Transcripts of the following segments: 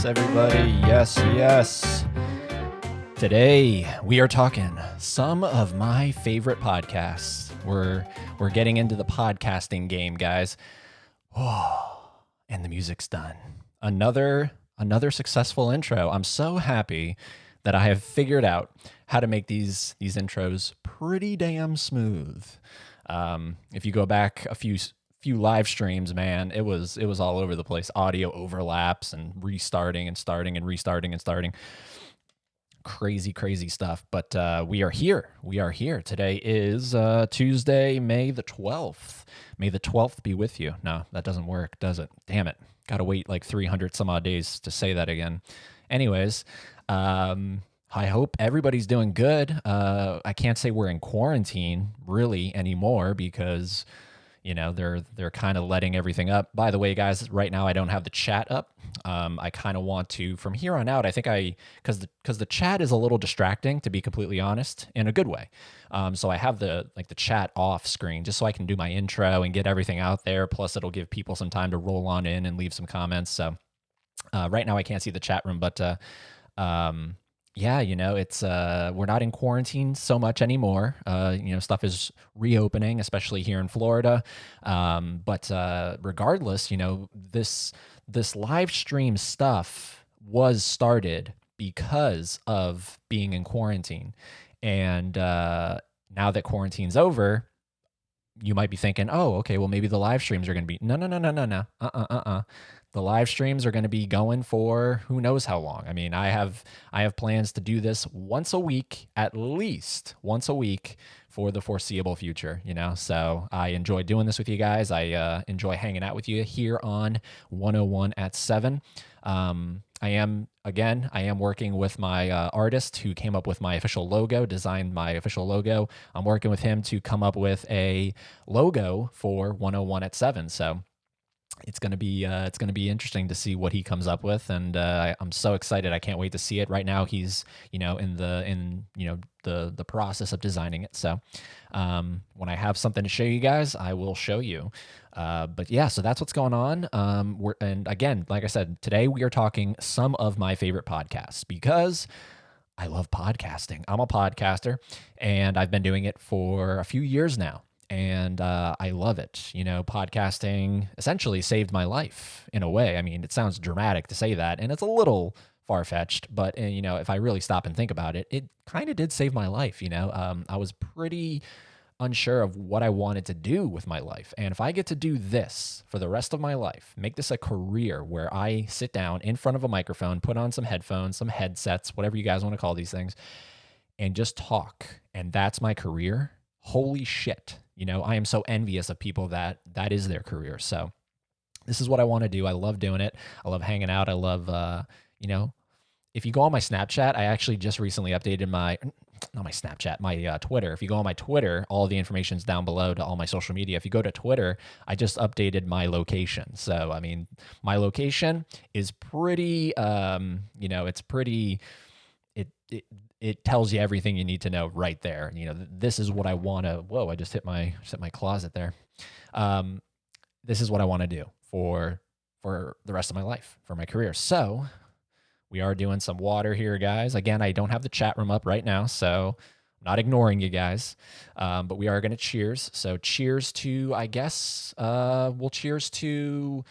Yes, everybody. Yes, yes. Today we are talking some of my favorite podcasts. We're getting into the podcasting game, guys. Oh, and the music's done. Another successful intro. I'm so happy that I have figured out how to make these intros pretty damn smooth. If you go back a few live streams, man, it was all over the place. Audio overlaps and restarting and starting and restarting and starting. Crazy stuff. But we are here. Today is Tuesday, May the 12th. May the 12th be with you. No, that doesn't work, does it? Damn it. Got to wait like 300 some odd days to say that again. Anyways, I hope everybody's doing good. I can't say we're in quarantine really anymore because, you know, they're kind of letting everything up. By the way, guys, right now I don't have the chat up. I kind of want to, from here on out, I think because the chat is a little distracting, to be completely honest, in a good way. So I have the chat off screen just so I can do my intro and get everything out there. Plus it'll give people some time to roll on in and leave some comments. So right now I can't see the chat room, but yeah, you know, it's we're not in quarantine so much anymore. You know, stuff is reopening, especially here in Florida. But regardless, you know, this live stream stuff was started because of being in quarantine. And now that quarantine's over, you might be thinking, oh, okay, well, maybe the live streams are going to be no. The live streams are going to be going for who knows how long. I mean, I have plans to do this once a week, at least once a week for the foreseeable future, you know? So I enjoy doing this with you guys. I enjoy hanging out with you here on 101 at 7. I am working with my artist who came up with my official logo, designed my official logo. I'm working with him to come up with a logo for 101 at 7. So it's gonna be interesting to see what he comes up with, and I'm so excited. I can't wait to see it. Right now, he's in the process of designing it. So when I have something to show you guys, I will show you. But yeah, so that's what's going on. And again, like I said, today we are talking some of my favorite podcasts because I love podcasting. I'm a podcaster, and I've been doing it for a few years now. And I love it. You know, podcasting essentially saved my life in a way. I mean, it sounds dramatic to say that, and it's a little far-fetched, but you know, if I really stop and think about it, it kind of did save my life. You know, I was pretty unsure of what I wanted to do with my life. And if I get to do this for the rest of my life, make this a career where I sit down in front of a microphone, put on some headphones, some headsets, whatever you guys want to call these things, and just talk, and that's my career, holy shit. You know, I am so envious of people that is their career. So this is what I want to do. I love doing it. I love hanging out. I love, you know, if you go on my Snapchat, I actually just recently updated my Twitter. If you go on my Twitter, all the information's down below to all my social media. If you go to Twitter, I just updated my location. So, I mean, my location is pretty, you know, it's pretty, it tells you everything you need to know right there. You know, this is what I want to, whoa, I just hit my closet there. This is what I want to do for the rest of my life, for my career. So we are doing some water here, guys. Again, I don't have the chat room up right now, so I'm not ignoring you guys. But we are going to cheers. So cheers to, I guess, we'll cheers to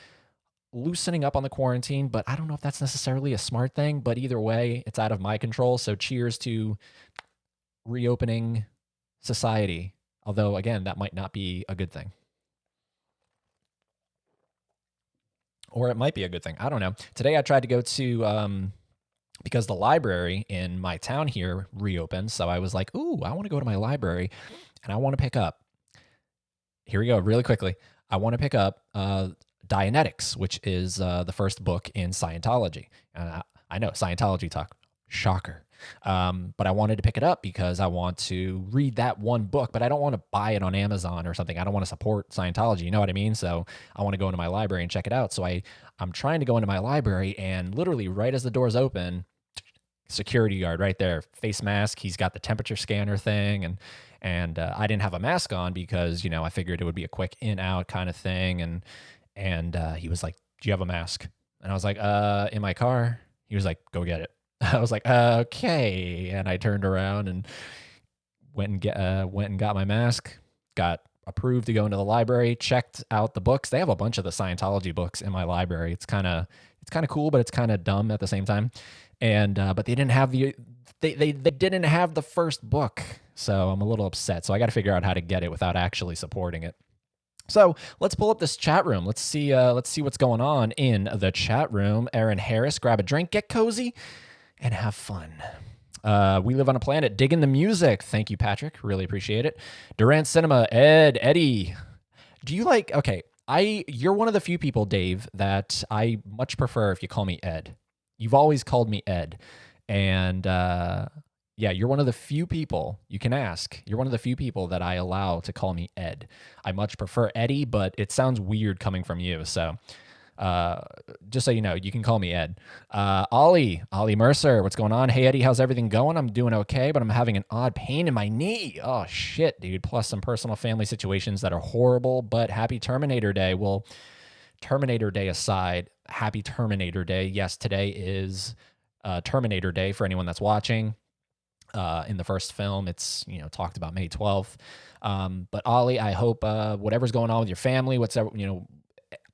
loosening up on the quarantine, but I don't know if that's necessarily a smart thing, but either way, it's out of my control. So cheers to reopening society. Although again, that might not be a good thing. Or it might be a good thing. I don't know. Today I tried to go to, because the library in my town here reopened. So I was like, ooh, I want to go to my library and I want to pick up, here we go, really quickly. I want to pick up, Dianetics, which is the first book in Scientology. I know, Scientology talk, shocker. But I wanted to pick it up because I want to read that one book, but I don't want to buy it on Amazon or something. I don't want to support Scientology, you know what I mean? So I want to go into my library and check it out. So I'm trying to go into my library, and literally right as the doors open, security guard right there, face mask. He's got the temperature scanner thing, and I didn't have a mask on because, you know, I figured it would be a quick in out kind of thing. And he was like, "Do you have a mask?" And I was like, "In my car." He was like, go get it. I was like, okay. And I turned around and went and got my mask, got approved to go into the library, checked out the books. They have a bunch of the Scientology books in my library. It's kind of cool, but it's kind of dumb at the same time. And but they didn't have they didn't have the first book, so I'm a little upset. So I got to figure out how to get it without actually supporting it. So let's pull up this chat room. Let's see what's going on in the chat room. Aaron Harris, grab a drink, get cozy, and have fun. We live on a planet digging the music. Thank you, Patrick. Really appreciate it. Durant Cinema, Eddie. Do you like, okay, you're one of the few people, Dave, that I much prefer if you call me Ed. You've always called me Ed. And yeah, you're one of the few people, you can ask, you're one of the few people that I allow to call me Ed. I much prefer Eddie, but it sounds weird coming from you. So just so you know, you can call me Ed. Ollie Mercer, what's going on? Hey, Eddie, how's everything going? I'm doing okay, but I'm having an odd pain in my knee. Oh, shit, dude. Plus some personal family situations that are horrible, but happy Terminator Day. Well, Terminator Day aside, happy Terminator Day. Yes, today is Terminator Day for anyone that's watching. In the first film, it's, talked about May 12th. But Ollie, I hope whatever's going on with your family, whatever,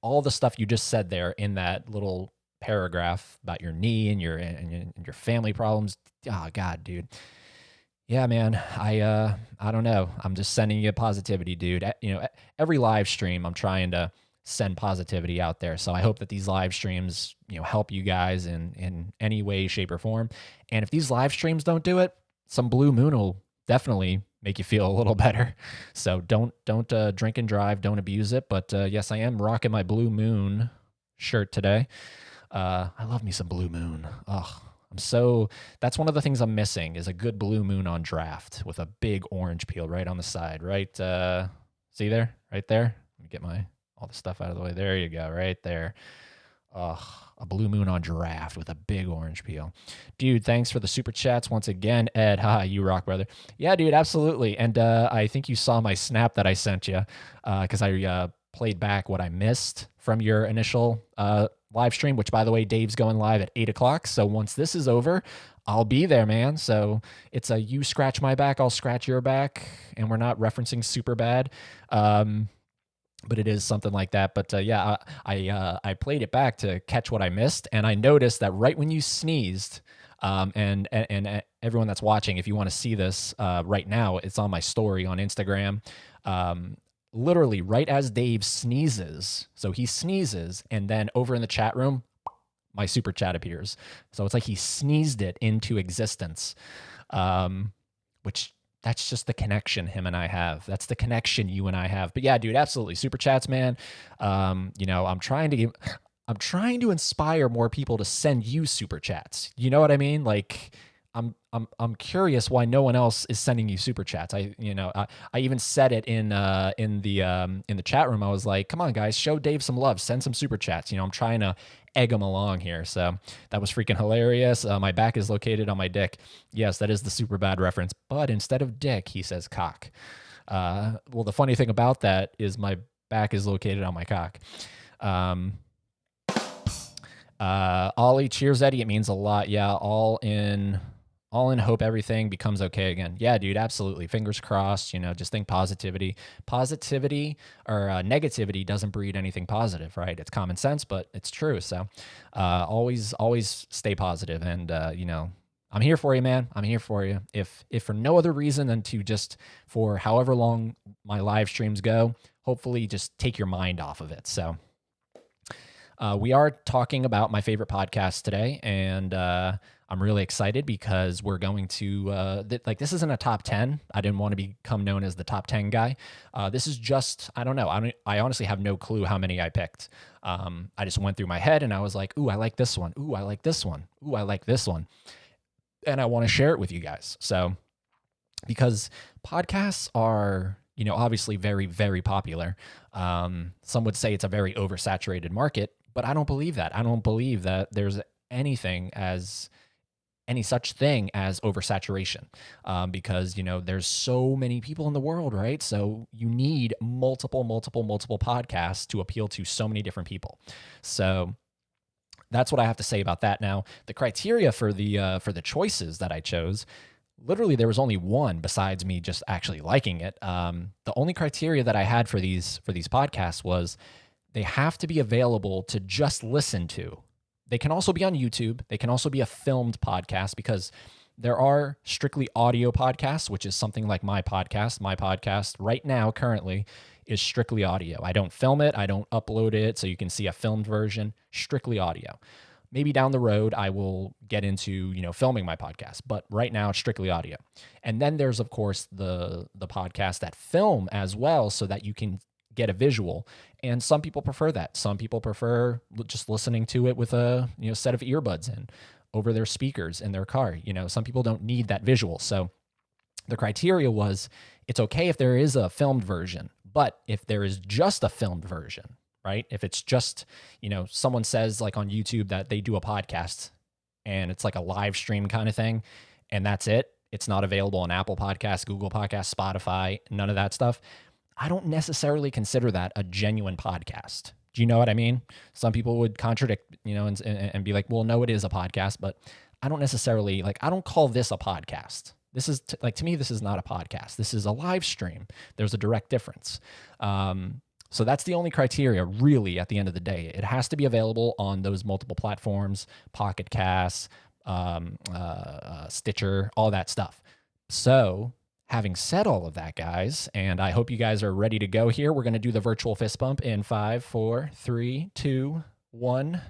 all the stuff you just said there in that little paragraph about your knee and your family problems. Oh God, dude. Yeah, man. I don't know. I'm just sending you positivity, dude. Every live stream, I'm trying to send positivity out there. So I hope that these live streams, help you guys in any way, shape, or form. And if these live streams don't do it, some blue moon will definitely make you feel a little better. So don't drink and drive, don't abuse it. But yes, I am rocking my Blue Moon shirt today. I love me some Blue Moon. That's one of the things I'm missing is a good Blue Moon on draft with a big orange peel right on the side, right? See there, right there? Let me get all the stuff out of the way. There you go, right there. A Blue Moon on draft with a big orange peel. Dude, thanks for the super chats once again. Ed, you rock, brother. Yeah, dude, absolutely. And I think you saw my snap that I sent you because I played back what I missed from your initial live stream, which, by the way, Dave's going live at 8 o'clock. So once this is over, I'll be there, man. So it's you scratch my back, I'll scratch your back, and we're not referencing Superbad. But it is something like that. But yeah, I played it back to catch what I missed, and I noticed that right when you sneezed, and everyone that's watching, if you want to see this right now, it's on my story on Instagram. Literally right as Dave sneezes, so he sneezes, and then over in the chat room, my super chat appears. So it's like he sneezed it into existence, which. That's just the connection him and I have. That's the connection you and I have. But yeah, dude, absolutely. Super chats, man. I'm trying to inspire more people to send you super chats. You know what I mean? Like I'm curious why no one else is sending you super chats. I even said it in the chat room. I was like, come on guys, show Dave some love, send some super chats. I'm trying to egg him along here. So that was freaking hilarious. My back is located on my dick. Yes, that is the Superbad reference, but instead of dick, he says cock. Well, the funny thing about that is my back is located on my cock. Ollie, cheers, Eddie. It means a lot. Yeah, all in hope everything becomes okay again. Yeah, dude, absolutely. Fingers crossed, just think positivity. Positivity or negativity doesn't breed anything positive, right? It's common sense, but it's true. So always stay positive. And, I'm here for you, man. I'm here for you. If for no other reason than to just for however long my live streams go, hopefully just take your mind off of it. So we are talking about my favorite podcast today, and I'm really excited because we're going to, this isn't a top 10. I didn't want to become known as the top 10 guy. This is just, I don't know. I honestly have no clue how many I picked. I just went through my head and I was like, ooh, I like this one. Ooh, I like this one. Ooh, I like this one. And I want to share it with you guys. So, because podcasts are, obviously very, very popular. Some would say it's a very oversaturated market, but I don't believe that. I don't believe that there's any such thing as oversaturation, because there's so many people in the world, right? So you need multiple podcasts to appeal to so many different people. So that's what I have to say about that. Now, the criteria for the choices that I chose, literally there was only one besides me just actually liking it. The only criteria that I had for these podcasts was they have to be available to just listen to. They can also be on YouTube. They can also be a filmed podcast, because there are strictly audio podcasts, which is something like my podcast. My podcast right now currently is strictly audio. I don't film it. I don't upload it so you can see a filmed version, strictly audio. Maybe down the road, I will get into, filming my podcast, but right now it's strictly audio. And then there's, of course, the podcasts that film as well, so that you can get a visual. And some people prefer that. Some people prefer just listening to it with a set of earbuds in over their speakers in their car. Some people don't need that visual. So the criteria was, it's okay if there is a filmed version, but if there is just a filmed version, right? If it's just, someone says like on YouTube that they do a podcast and it's like a live stream kind of thing, and that's it. It's not available on Apple Podcasts, Google Podcasts, Spotify, none of that stuff. I don't necessarily consider that a genuine podcast. Do you know what I mean? Some people would contradict, and be like, well, no, it is a podcast, but I don't necessarily, I don't call this a podcast. This is to me, this is not a podcast. This is a live stream. There's a direct difference. So that's the only criteria really at the end of the day. It has to be available on those multiple platforms, Pocket Casts, Stitcher, all that stuff. So having said all of that, guys, and I hope you guys are ready to go here, we're going to do the virtual fist bump in 5, 4, 3, 2, 1,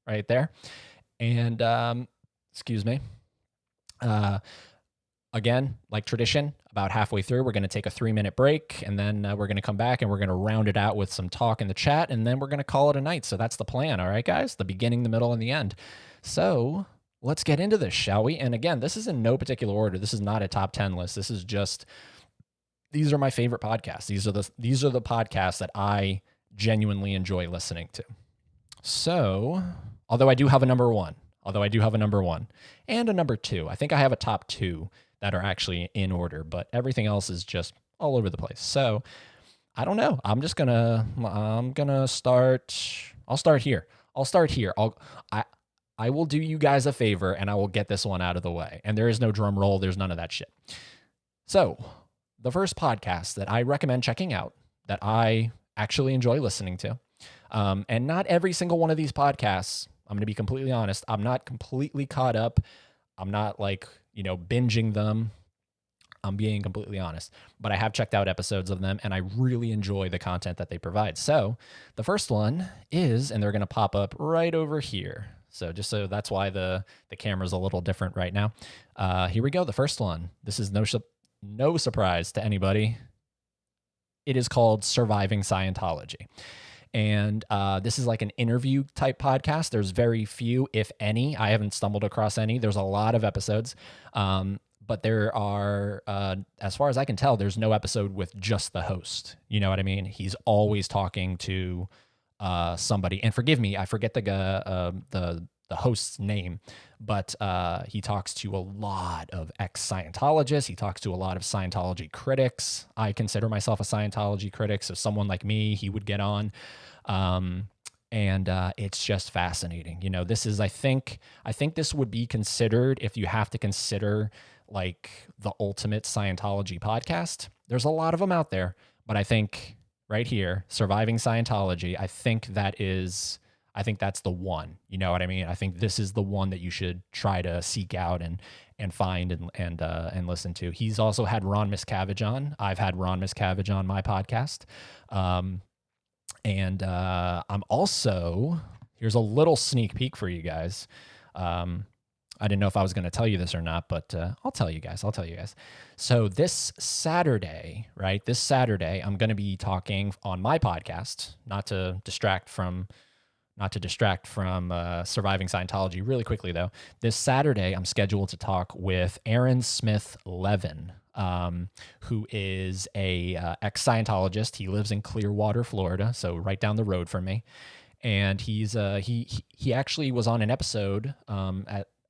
right there. And excuse me. Again, like tradition, about halfway through, we're going to take a 3-minute break, and then we're going to come back and we're going to round it out with some talk in the chat, and then we're going to call it a night. So that's the plan. All right, guys, the beginning, the middle, and the end. So let's get into this, shall we? And again, this is in no particular order. This is not a top 10 list. This is just, these are my favorite podcasts. These are the podcasts that I genuinely enjoy listening to. So, although I do have a number one and a number 2. I think I have a top 2 that are actually in order, but everything else is just all over the place. So I don't know. I'll start here. I will do you guys a favor and I will get this one out of the way. And there is no drum roll. There's none of that shit. So the first podcast that I recommend checking out, that I actually enjoy listening to, and not every single one of these podcasts, I'm going to be completely honest, I'm not completely caught up. I'm not binging them. I'm being completely honest, but I have checked out episodes of them and I really enjoy the content that they provide. So the first one is, and they're going to pop up right over here. So that's why the camera's a little different right now. Here we go. The first one. This is no surprise to anybody. It is called Surviving Scientology. And this is like an interview type podcast. There's very few, if any. I haven't stumbled across any. There's a lot of episodes. But there are, as far as I can tell, there's no episode with just the host. You know what I mean? He's always talking to somebody. And forgive me, I forget the host's name, but he talks to a lot of ex-Scientologists. He talks to a lot of Scientology critics. I consider myself a Scientology critic, so someone like me, he would get on. And it's just fascinating. This is, I think this would be considered, if you have to consider like the ultimate Scientology podcast. There's a lot of them out there, but I think right here, Surviving Scientology, I think that's the one. You know what I mean? I think this is the one that you should try to seek out and find and listen to. He's also had Ron Miscavige on. I've had Ron Miscavige on my podcast. And I'm also, here's a little sneak peek for you guys. I didn't know if I was going to tell you this or not, but I'll tell you guys. So this Saturday, I'm going to be talking on my podcast, not to distract from Surviving Scientology really quickly, though. This Saturday, I'm scheduled to talk with Aaron Smith Levin, who is a ex-Scientologist. He lives in Clearwater, Florida, so right down the road from me. And he's he actually was on an episode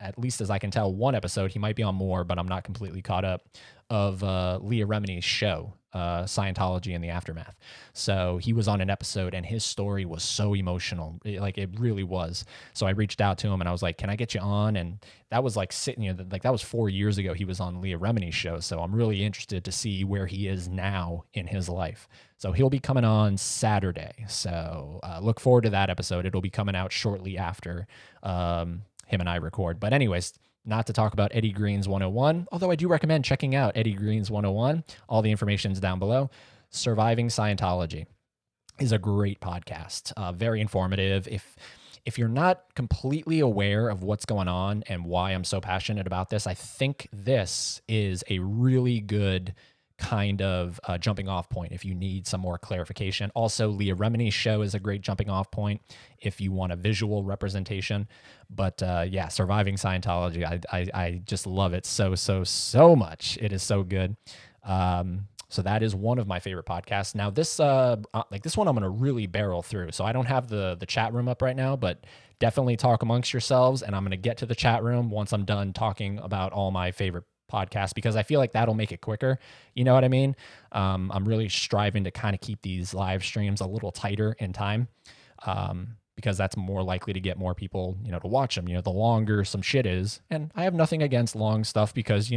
at least as I can tell, one episode. He might be on more, but I'm not completely caught up, of Leah Remini's show, Scientology and the Aftermath. So he was on an episode, and his story was so emotional. It really was. So I reached out to him, and I was like, can I get you on? And that was like sitting, that was 4 years ago. He was on Leah Remini's show. So I'm really interested to see where he is now in his life. So he'll be coming on Saturday. So look forward to that episode. It'll be coming out shortly after him and I record. But anyways, not to talk about Eddie Green's 101, although I do recommend checking out Eddie Green's 101. All the information is down below. Surviving Scientology is a great podcast, very informative. If you're not completely aware of what's going on and why I'm so passionate about this, I think this is a really good kind of jumping off point if you need some more clarification. Also, Leah Remini's show is a great jumping off point if you want a visual representation. But yeah, Surviving Scientology, I just love it so much. It is so good. So that is one of my favorite podcasts. Now this this one I'm going to really barrel through. So I don't have the chat room up right now, but definitely talk amongst yourselves, and I'm going to get to the chat room once I'm done talking about all my favorite podcast, because I feel like that'll make it quicker. You know what I mean? I'm really striving to kind of keep these live streams a little tighter in time, because that's more likely to get more people, to watch them. The longer some shit is, and I have nothing against long stuff, because,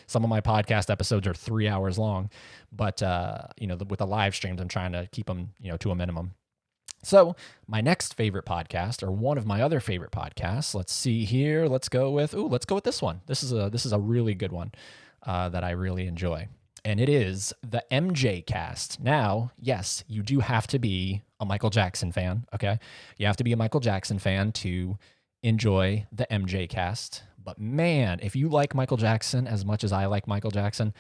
some of my podcast episodes are 3 hours long, but, with the live streams, I'm trying to keep them, to a minimum. So my next favorite podcast, or one of my other favorite podcasts, let's see here. Let's go with this one. This is a really good one that I really enjoy. And it is the MJ Cast. Now, yes, you do have to be a Michael Jackson fan, okay? You have to be a Michael Jackson fan to enjoy the MJ Cast. But man, if you like Michael Jackson as much as I like Michael Jackson,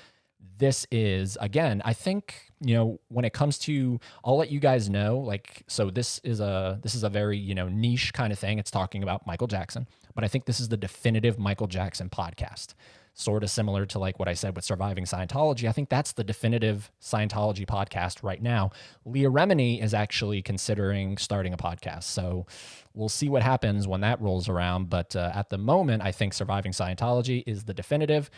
this is, again, I think, when it comes to, I'll let you guys know, so this is a very, niche kind of thing. It's talking about Michael Jackson, but I think this is the definitive Michael Jackson podcast. Sort of similar to what I said with Surviving Scientology. I think that's the definitive Scientology podcast right now. Leah Remini is actually considering starting a podcast. So we'll see what happens when that rolls around. But at the moment, I think Surviving Scientology is the definitive.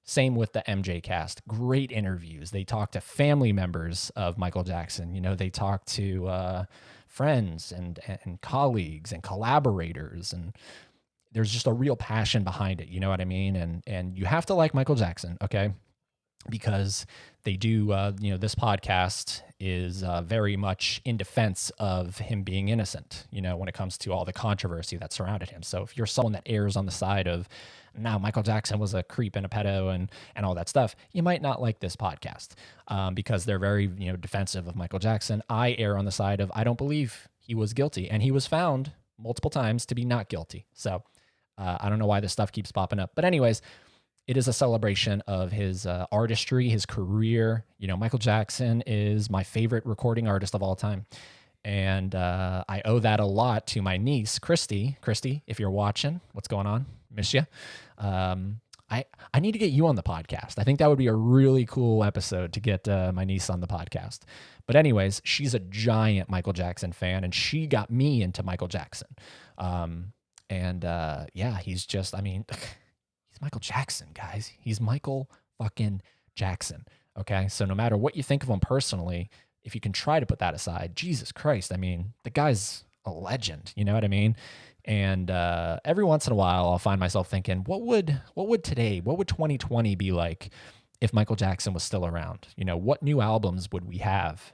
Same with the MJ Cast. Great interviews. They talk to family members of Michael Jackson. They talk to friends and colleagues and collaborators, and there's just a real passion behind it. You know what I mean? And you have to like Michael Jackson, okay? Because they do, this podcast is very much in defense of him being innocent, when it comes to all the controversy that surrounded him. So if you're someone that errs on the side of, now Michael Jackson was a creep and a pedo and all that stuff, you might not like this podcast, because they're very, defensive of Michael Jackson. I err on the side of, I don't believe he was guilty, and he was found multiple times to be not guilty. So I don't know why this stuff keeps popping up. But anyways, it is a celebration of his artistry, his career. Michael Jackson is my favorite recording artist of all time. And I owe that a lot to my niece, Christy. Christy, if you're watching, what's going on? Miss you. I need to get you on the podcast. I think that would be a really cool episode to get my niece on the podcast. But anyways, she's a giant Michael Jackson fan, and she got me into Michael Jackson. Yeah, he's just, he's Michael Jackson, guys. He's Michael fucking Jackson. Okay. So no matter what you think of him personally, if you can try to put that aside, Jesus Christ, the guy's a legend. You know what I mean? And every once in a while, I'll find myself thinking, what would 2020 be like if Michael Jackson was still around? What new albums would we have?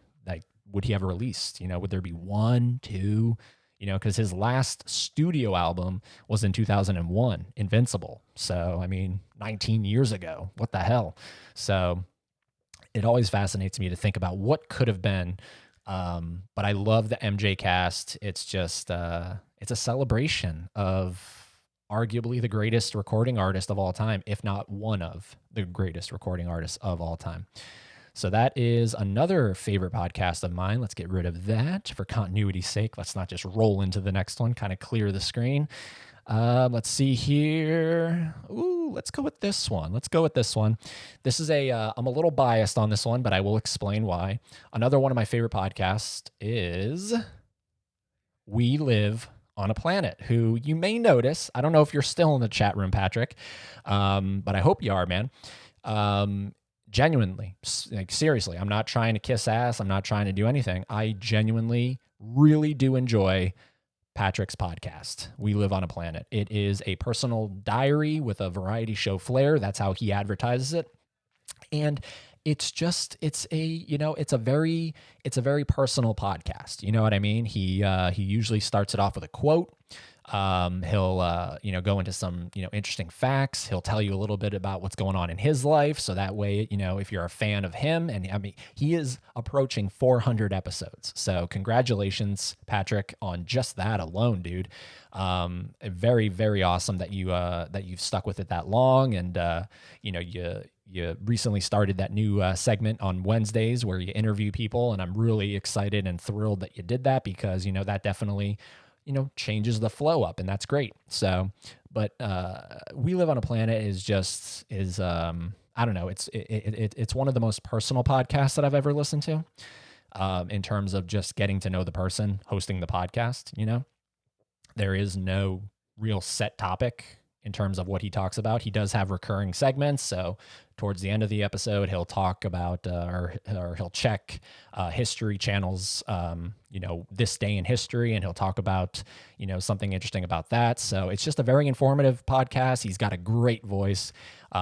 Would he have released? Would there be 1, 2? Because his last studio album was in 2001, Invincible. So, 19 years ago. What the hell? So it always fascinates me to think about what could have been. But I love the MJ Cast. It's just, it's a celebration of arguably the greatest recording artist of all time, if not one of the greatest recording artists of all time. So that is another favorite podcast of mine. Let's get rid of that for continuity's sake. Let's not just roll into the next one, kind of clear the screen. Let's see here. Ooh, let's go with this one. This is I'm a little biased on this one, but I will explain why. Another one of my favorite podcasts is We Live on a planet, who you may notice. I don't know if you're still in the chat room, Patrick, but I hope you are, man. Genuinely, like seriously, I'm not trying to kiss ass. I'm not trying to do anything. I genuinely really do enjoy Patrick's podcast, We Live on a Planet. It is a personal diary with a variety show flair. That's how he advertises it. And it's a very personal podcast. You know what I mean? He usually starts it off with a quote. He'll go into some interesting facts. He'll tell you a little bit about what's going on in his life, so that way if you're a fan of him, and I mean he is approaching 400 episodes. So congratulations, Patrick, on just that alone, dude. Very, very awesome that you've stuck with it that long, and you recently started that new segment on Wednesdays where you interview people, and I'm really excited and thrilled that you did that, because that definitely changes the flow up, and that's great. So, but We Live on a Planet is I don't know, it's one of the most personal podcasts that I've ever listened to, in terms of just getting to know the person hosting the podcast. There is no real set topic in terms of what he talks about. He does have recurring segments. So towards the end of the episode, he'll talk about, or he'll check history channels, this day in history, and he'll talk about, something interesting about that. So it's just a very informative podcast. He's got a great voice.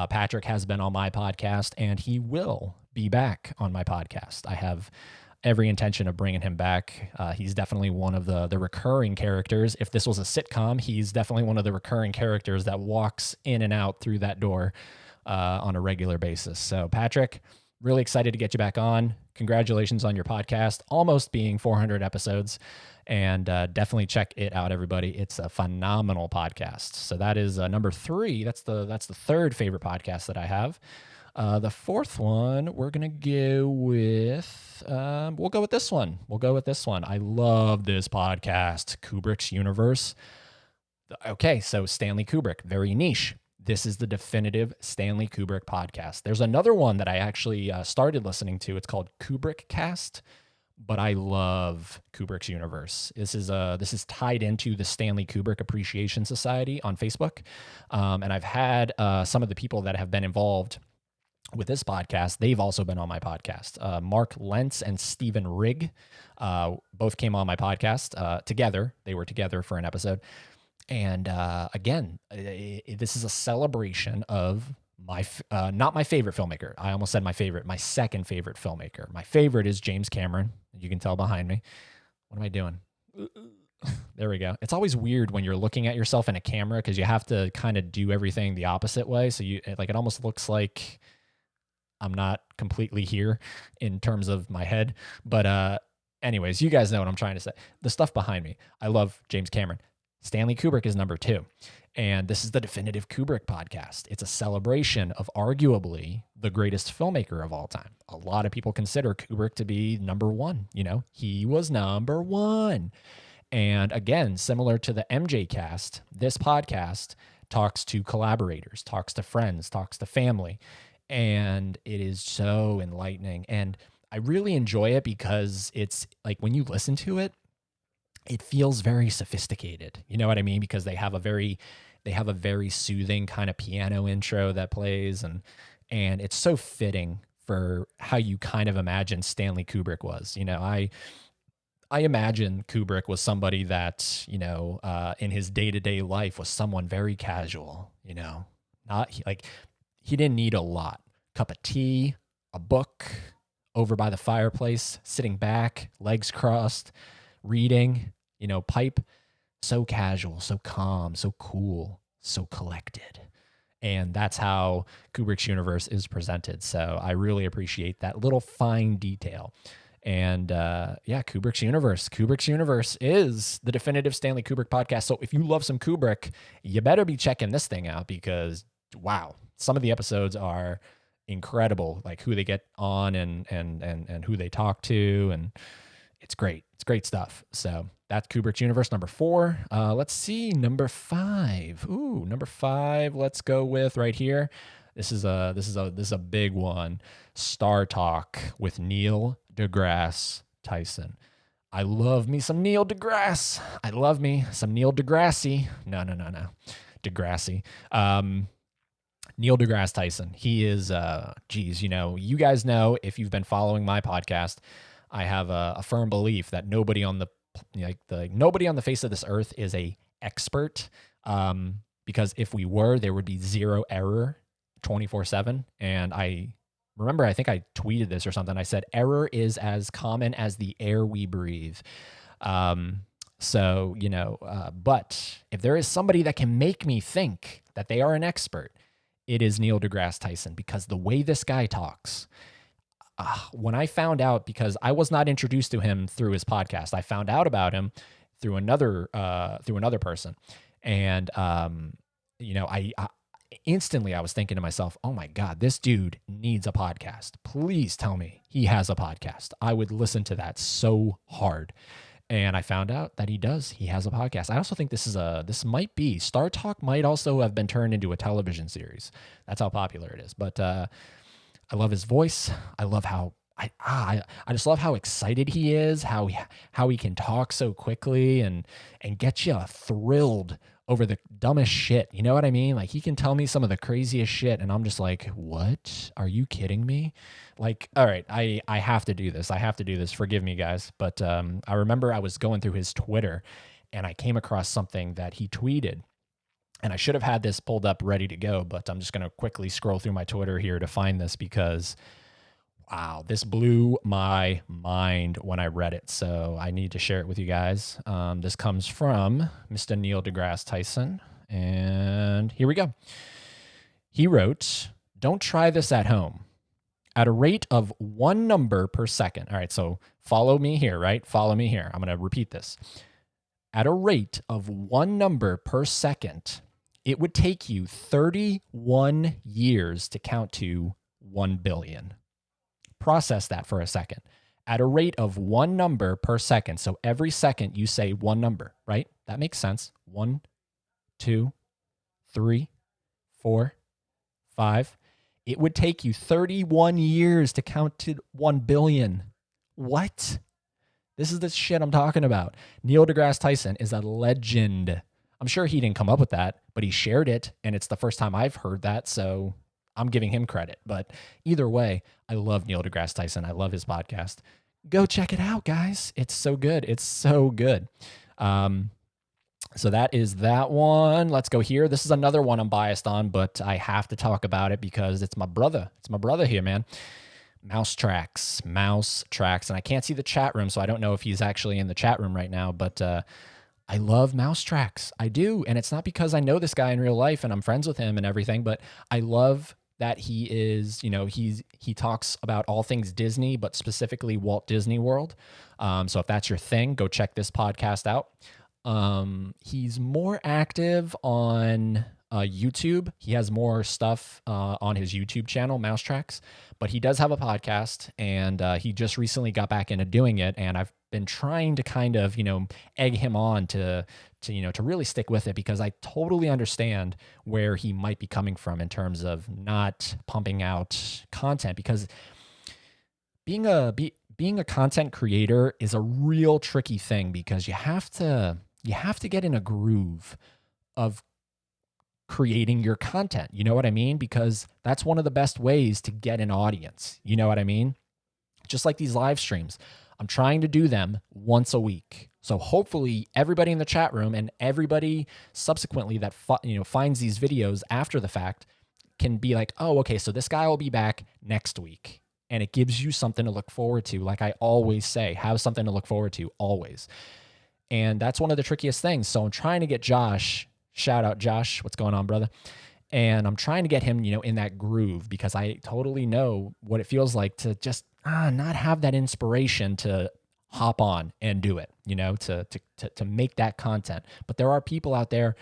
Patrick has been on my podcast, and he will be back on my podcast. I have every intention of bringing him back. He's definitely one of the recurring characters. If this was a sitcom, he's definitely one of the recurring characters that walks in and out through that door on a regular basis. So Patrick, really excited to get you back on. Congratulations on your podcast, almost being 400 episodes, and definitely check it out, everybody. It's a phenomenal podcast. So that is number 3. That's the third favorite podcast that I have. The fourth one, we're going to go with, we'll go with this one. I love this podcast, Kubrick's Universe. Okay, so Stanley Kubrick, very niche. This is the definitive Stanley Kubrick podcast. There's another one that I actually started listening to. It's called Kubrick Cast, but I love Kubrick's Universe. This is tied into the Stanley Kubrick Appreciation Society on Facebook. And I've had some of the people that have been involved with this podcast, they've also been on my podcast. Mark Lentz and Stephen Rigg both came on my podcast together. They were together for an episode. And again, this is a celebration of not my favorite filmmaker. I almost said my second favorite filmmaker. My favorite is James Cameron. You can tell behind me. What am I doing? There we go. It's always weird when you're looking at yourself in a camera, because you have to kind of do everything the opposite way. So it almost looks like I'm not completely here in terms of my head. But anyways, you guys know what I'm trying to say. The stuff behind me. I love James Cameron. Stanley Kubrick is number 2. And this is the definitive Kubrick podcast. It's a celebration of arguably the greatest filmmaker of all time. A lot of people consider Kubrick to be number 1. He was number 1. And again, similar to the MJ cast, this podcast talks to collaborators, talks to friends, talks to family. And it is so enlightening. And I really enjoy it because it's like when you listen to it, it feels very sophisticated. You know what I mean? Because they have a very soothing kind of piano intro that plays, and it's so fitting for how you kind of imagine Stanley Kubrick was. I imagine Kubrick was somebody that, in his day-to-day life was someone very casual, he didn't need a lot. Cup of tea, a book, over by the fireplace, sitting back, legs crossed, reading, pipe. So casual, so calm, so cool, so collected. And that's how Kubrick's Universe is presented. So I really appreciate that little fine detail. And Kubrick's Universe. Kubrick's Universe is the definitive Stanley Kubrick podcast. So if you love some Kubrick, you better be checking this thing out, because wow, some of the episodes are incredible, like who they get on and who they talk to, and it's great. It's great stuff. So that's Kubrick's Universe, number 4. Let's see, number 5. Ooh, number 5. Let's go with right here. This is a big one. Star Talk with Neil deGrasse Tyson. I love me some Neil deGrasse. I love me some Neil deGrasse. No. Degrasse. Neil deGrasse Tyson. He is, you guys know if you've been following my podcast, I have a firm belief that nobody on nobody on the face of this earth is a expert. Because if we were, there would be zero error 24/7. And I remember, I think I tweeted this or something. I said, error is as common as the air we breathe. But if there is somebody that can make me think that they are an expert, it is Neil deGrasse Tyson, because the way this guy talks, when I found out, because I was not introduced to him through his podcast, I found out about him through another person. And, I instantly I was thinking to myself, oh my God, this dude needs a podcast. Please tell me he has a podcast. I would listen to that so hard. And I found out that he does. He has a podcast. I also think this might be, Star Talk might also have been turned into a television series. That's how popular it is. But I love his voice. I love how, I just love how excited he is, how he can talk so quickly and get you thrilled over the dumbest shit. You know what I mean? Like, he can tell me some of the craziest shit, and I'm just like, what? Are you kidding me? Like, all right, I have to do this. I have to do this. Forgive me, guys. But I remember I was going through his Twitter, and I came across something that he tweeted. And I should have had this pulled up ready to go, but I'm just going to quickly scroll through my Twitter here to find this because, wow, this blew my mind when I read it. So I need to share it with you guys. This comes from Mr. Neil deGrasse Tyson. And here we go. He wrote, "Don't try this at home. At a rate of one number per second." All right, so follow me here, right? Follow me here. I'm going to repeat this. At a rate of one number per second, it would take you 31 years to count to 1 billion. Process that for a second. At a rate of one number per second, so every second you say one number, right? That makes sense. 1, 2, 3, 4, 5. It would take you 31 years to count to 1 billion. What? This is the shit I'm talking about. Neil deGrasse Tyson is a legend. I'm sure he didn't come up with that, but he shared it, and it's the first time I've heard that, so I'm giving him credit. But either way, I love Neil deGrasse Tyson. I love his podcast. Go check it out, guys. It's so good. It's so good. So that is that one. Let's go here. This is another one I'm biased on, but I have to talk about it because it's my brother. It's my brother here, man. Mouse Tracks. And I can't see the chat room, so I don't know if he's actually in the chat room right now, but I love Mouse Tracks. I do. And it's not because I know this guy in real life and I'm friends with him and everything, but I love that he is, he talks about all things Disney, but specifically Walt Disney World. So if that's your thing, go check this podcast out. He's more active on YouTube. He has more stuff on his YouTube channel, Mouse Tracks, but he does have a podcast, and he just recently got back into doing it. And I've been trying to kind of, egg him on to really stick with it, because I totally understand where he might be coming from in terms of not pumping out content, because being a content creator is a real tricky thing, because you have to get in a groove of creating your content. You know what I mean? Because that's one of the best ways to get an audience. You know what I mean? Just like these live streams, I'm trying to do them once a week. So hopefully everybody in the chat room and everybody subsequently that finds these videos after the fact can be like, oh, okay, so this guy will be back next week. And it gives you something to look forward to. Like I always say, have something to look forward to always. And that's one of the trickiest things. So I'm trying to get Josh, shout out Josh, what's going on, brother? And I'm trying to get him, in that groove, because I totally know what it feels like to just not have that inspiration to hop on and do it, to make that content. But there are people out there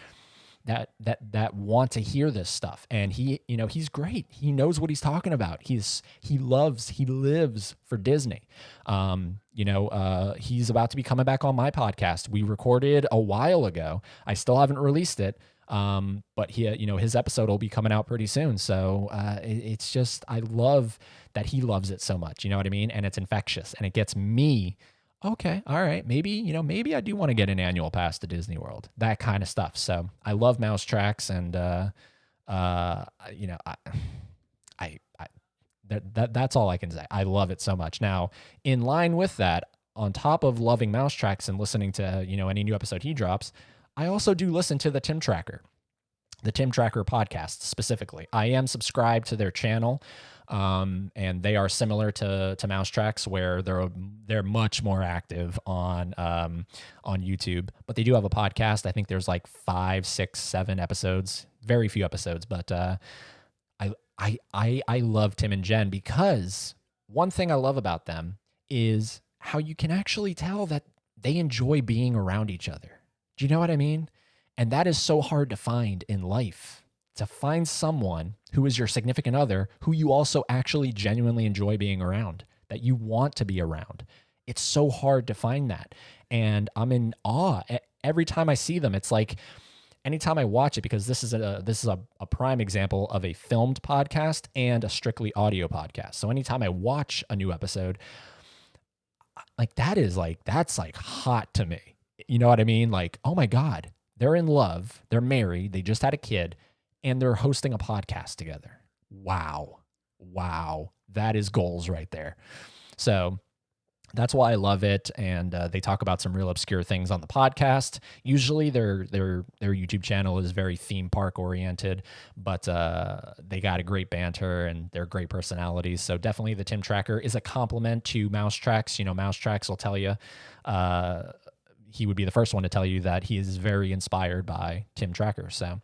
that want to hear this stuff, and he's great. He knows what he's talking about. He lives for Disney. He's about to be coming back on my podcast. We recorded a while ago. I still haven't released it. But his episode will be coming out pretty soon. So, it's just, I love that he loves it so much. You know what I mean? And it's infectious, and it gets me Okay, all right. Maybe I do want to get an annual pass to Disney World. That kind of stuff. So I love Mouse Tracks, and you know, I that's all I can say. I love it so much. Now, in line with that, on top of loving Mouse Tracks and listening to any new episode he drops, I also do listen to the Tim Tracker. The Tim Tracker podcast specifically. I am subscribed to their channel, and they are similar to Mouse Tracks, where they're much more active on YouTube. But they do have a podcast. I think there's like 5, 6, 7 episodes. Very few episodes, but I love Tim and Jen because one thing I love about them is how you can actually tell that they enjoy being around each other. Do you know what I mean? And that is so hard to find in life. To find someone who is your significant other who you also actually genuinely enjoy being around, that you want to be around. It's so hard to find that. And I'm in awe every time I see them. It's like anytime I watch it, because this is a prime example of a filmed podcast and a strictly audio podcast. So anytime I watch a new episode, that's hot to me. You know what I mean? Like, oh my God, they're in love, they're married, they just had a kid, and they're hosting a podcast together. Wow. That is goals right there. So that's why I love it. And they talk about some real obscure things on the podcast. Usually their YouTube channel is very theme park oriented, but they got a great banter and they're great personalities. So definitely the Tim Tracker is a compliment to Mouse Tracks. Mouse Tracks will tell you, he would be the first one to tell you that he is very inspired by Tim Tracker. So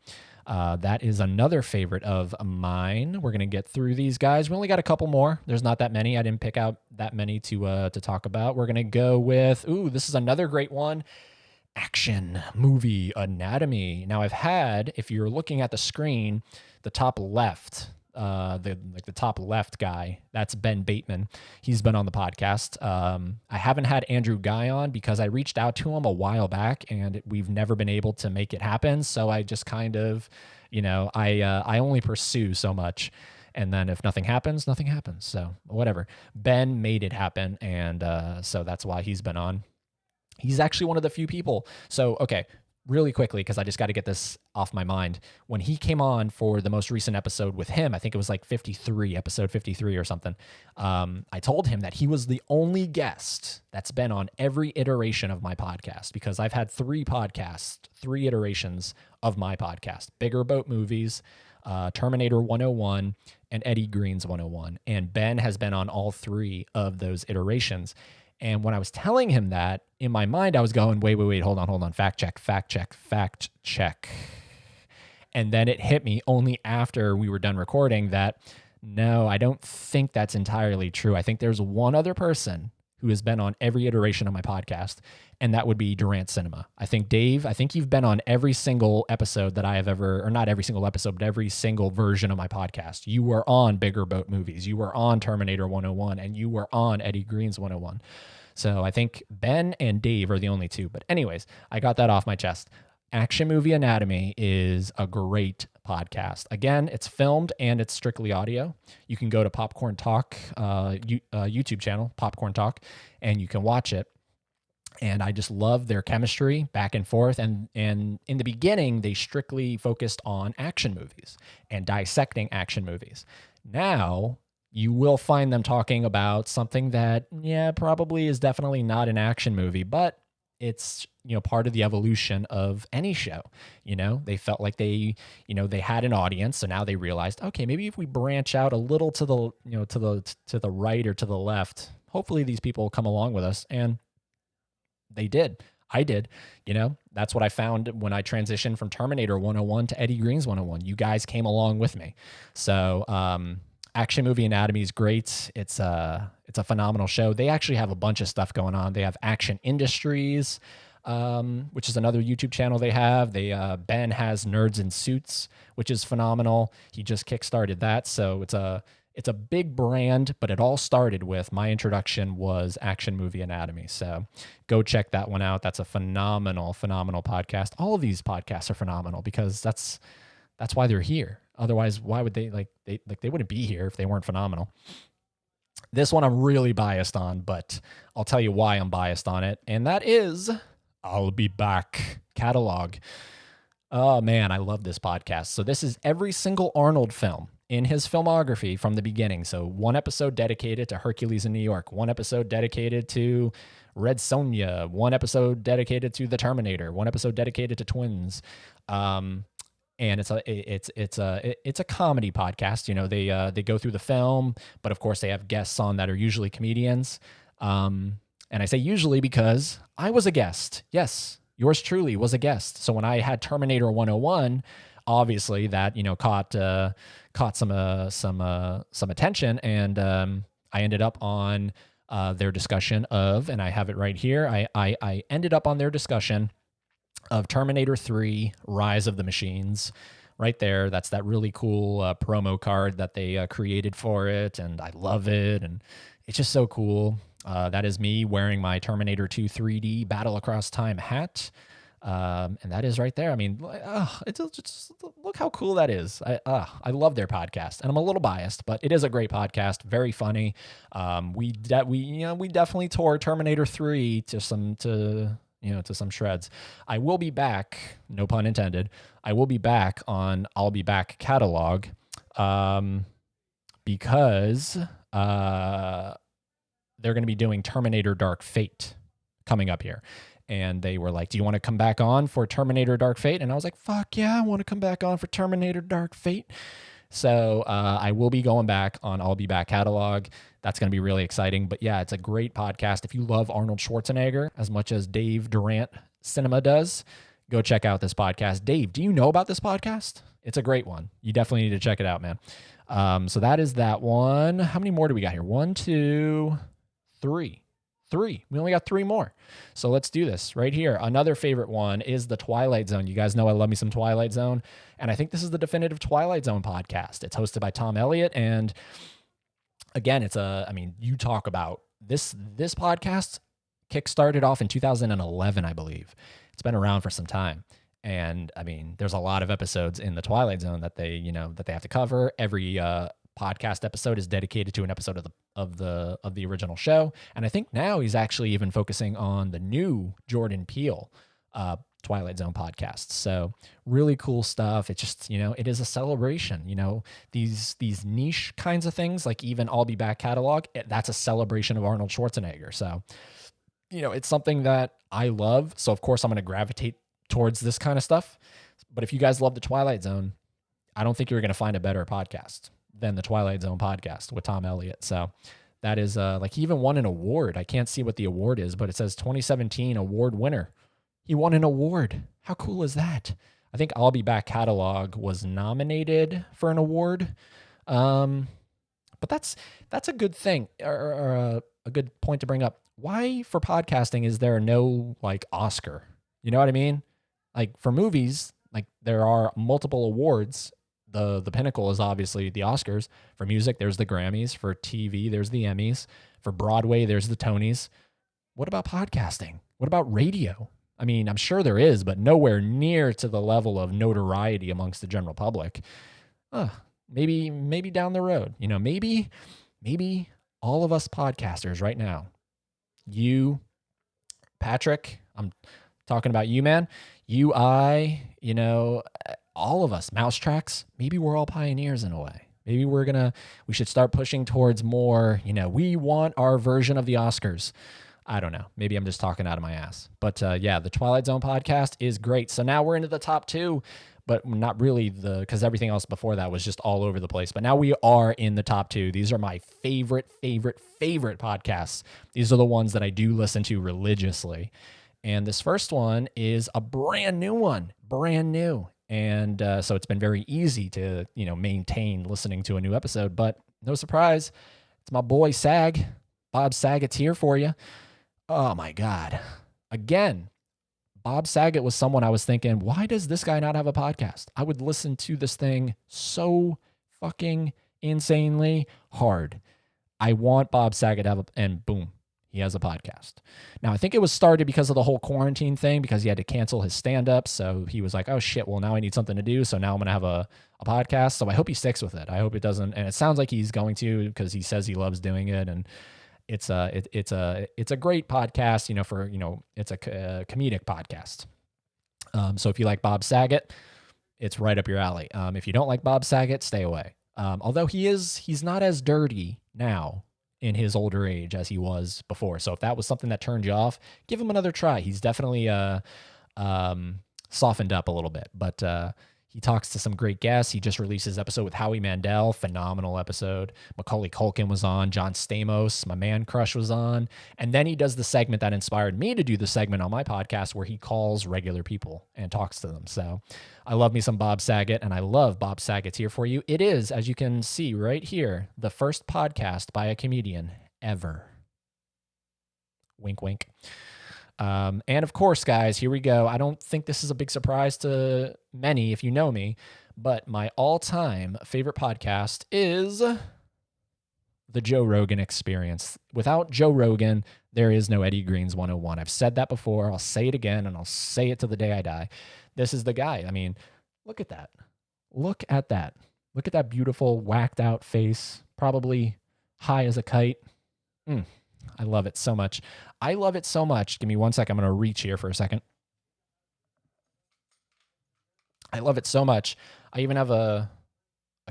that is another favorite of mine. We're going to get through these guys. We only got a couple more. There's not that many. I didn't pick out that many to talk about. We're going to go with, this is another great one. Action Movie Anatomy. Now I've had, if you're looking at the screen, the top left, the top left guy, that's Ben Bateman. He's been on the podcast. I haven't had Andrew Guy on because I reached out to him a while back and we've never been able to make it happen. So I just kind of, I only pursue so much. And then if nothing happens, nothing happens. So whatever. Ben made it happen. And so that's why he's been on. He's actually one of the few people. So, okay, really quickly, because I just got to get this off my mind. When he came on for the most recent episode with him, I think it was like episode 53 or something. I told him that he was the only guest that's been on every iteration of my podcast, because I've had 3 podcasts, 3 iterations of my podcast: Bigger Boat Movies, Terminator 101, and Eddie Green's 101. And Ben has been on all 3 of those iterations. And when I was telling him that, in my mind, I was going, wait, hold on, fact check. And then it hit me only after we were done recording that, no, I don't think that's entirely true. I think there's one other person who has been on every iteration of my podcast, and that would be Durant Cinema. I think, Dave, you've been on every single episode that I have ever, or not every single episode, but every single version of my podcast. You were on Bigger Boat Movies, you were on Terminator 101, and you were on Eddie Green's 101. So I think Ben and Dave are the only 2. But anyways, I got that off my chest. Action Movie Anatomy is a great podcast. Again, it's filmed and it's strictly audio. You can go to Popcorn Talk, YouTube channel, Popcorn Talk, and you can watch it. And I just love their chemistry back and forth. And in the beginning, they strictly focused on action movies and dissecting action movies. Now you will find them talking about something that, probably is definitely not an action movie, but it's, part of the evolution of any show. They felt like they had an audience. So now they realized, okay, maybe if we branch out a little to the, to the right or to the left, hopefully these people will come along with us. And they did. I did. That's what I found when I transitioned from Terminator 101 to Eddie Green's 101. You guys came along with me. So, Action Movie Anatomy is great. It's a phenomenal show. They actually have a bunch of stuff going on. They have Action Industries, which is another YouTube channel they have. Ben has Nerds in Suits, which is phenomenal. He just kickstarted that. So it's a big brand, but it all started with my introduction was Action Movie Anatomy. So go check that one out. That's a phenomenal podcast. All of these podcasts are phenomenal because that's why they're here. Otherwise, why would they wouldn't be here if they weren't phenomenal. This one I'm really biased on, but I'll tell you why I'm biased on it. And that is I'll Be Back catalog. Oh man, I love this podcast. So this is every single Arnold film in his filmography from the beginning. So one episode dedicated to Hercules in New York, one episode dedicated to Red Sonja, one episode dedicated to The Terminator, one episode dedicated to Twins. And it's a comedy podcast. You know, they go through the film, but of course they have guests on that are usually comedians. And I say usually because I was a guest. Yes, yours truly was a guest. So when I had Terminator 101, obviously that, you know, caught some attention, and I ended up on their discussion of, and I have it right here. I ended up on their discussion of Terminator 3, Rise of the Machines. Right there, that's that really cool promo card that they created for it, and I love it, and it's just so cool. That is me wearing my Terminator 2 3D Battle Across Time hat. And that is right there. I mean, it's just look how cool that is. I love their podcast, and I'm a little biased, but it is a great podcast. Very funny. We definitely tore Terminator 3 to some shreds. I will be back. No pun intended. I will be back on I'll Be Back catalog, because they're going to be doing Terminator Dark Fate coming up here. And they were like, do you want to come back on for Terminator Dark Fate? And I was like, fuck yeah, I want to come back on for Terminator Dark Fate. So I will be going back on I'll Be Back catalog. That's going to be really exciting. But yeah, it's a great podcast. If you love Arnold Schwarzenegger as much as Dave Durant Cinema does, go check out this podcast. Dave, do you know about this podcast? It's a great one. You definitely need to check it out, man. So that is that one. How many more do we got here? 1, 2, 3. We only got 3 more. So let's do this right here. Another favorite one is the Twilight Zone. You guys know I love me some Twilight Zone. And I think this is the definitive Twilight Zone podcast. It's hosted by Tom Elliott. And again, you talk about this podcast kickstarted off in 2011, I believe. It's been around for some time. And I mean, there's a lot of episodes in the Twilight Zone that they have to cover. Every podcast episode is dedicated to an episode of the original show, and I think now he's actually even focusing on the new Jordan Peele Twilight Zone podcast. So really cool stuff. It's just, it is a celebration. These niche kinds of things, like even I'll Be Back catalog, that's a celebration of Arnold Schwarzenegger. So it's something that I love. So of course I'm going to gravitate towards this kind of stuff. But if you guys love the Twilight Zone, I don't think you're going to find a better podcast than the Twilight Zone podcast with Tom Elliott. So that is he even won an award. I can't see what the award is, but it says 2017 award winner. He won an award. How cool is that? I think I'll Be Back catalog was nominated for an award. But that's a good thing, or a good point to bring up. Why for podcasting is there no Oscar? You know what I mean? Like for movies, there are multiple awards. The pinnacle is obviously the Oscars. For music, there's the Grammys. For TV, there's the Emmys. For Broadway, there's the Tonys. What about podcasting? What about radio? I mean, I'm sure there is, but nowhere near to the level of notoriety amongst the general public. Maybe down the road. Maybe all of us podcasters right now, you, Patrick, I'm talking about you, man. You, all of us, Mousetracks, maybe we're all pioneers in a way. Maybe we should start pushing towards more, we want our version of the Oscars. I don't know. Maybe I'm just talking out of my ass. But yeah, the Twilight Zone podcast is great. So now we're into the top 2, but not really because everything else before that was just all over the place. But now we are in the top 2. These are my favorite podcasts. These are the ones that I do listen to religiously. And this first one is a brand new one, brand new. And so it's been very easy to, maintain listening to a new episode. But no surprise, it's my boy Sag. Bob Saget's here for you. Oh, my God. Again, Bob Saget was someone I was thinking, why does this guy not have a podcast? I would listen to this thing so fucking insanely hard. I want Bob Saget to have and boom, He has a podcast. Now, I think it was started because of the whole quarantine thing, because he had to cancel his stand-up. So he was like, oh, shit, well, now I need something to do. So now I'm going to have a podcast. So I hope he sticks with it. I hope it doesn't. And it sounds like he's going to, because he says he loves doing it. And it's a great podcast, it's a comedic podcast. So if you like Bob Saget, it's right up your alley. If you don't like Bob Saget, stay away. Although he's not as dirty now in his older age as he was before. So if that was something that turned you off, give him another try. He's definitely softened up a little bit, but he talks to some great guests. He just released his episode with Howie Mandel, phenomenal episode. Macaulay Culkin was on, John Stamos, my man crush, was on. And then he does the segment that inspired me to do the segment on my podcast, where he calls regular people and talks to them. So I love me some Bob Saget, and I love Bob Saget's Here For You. It is, as you can see right here, the first podcast by a comedian ever. Wink, wink. And of course, guys, here we go. I don't think this is a big surprise to many if you know me, but my all-time favorite podcast is the Joe Rogan Experience. Without Joe Rogan, there is no Eddie Green's 101. I've said that before. I'll say it again, and I'll say it to the day I die. This is the guy. I mean, look at that. Look at that. Look at that beautiful, whacked out face, probably high as a kite. I love it so much. I love it so much. Give me 1 second. I'm going to reach here for a second. I love it so much. I even have a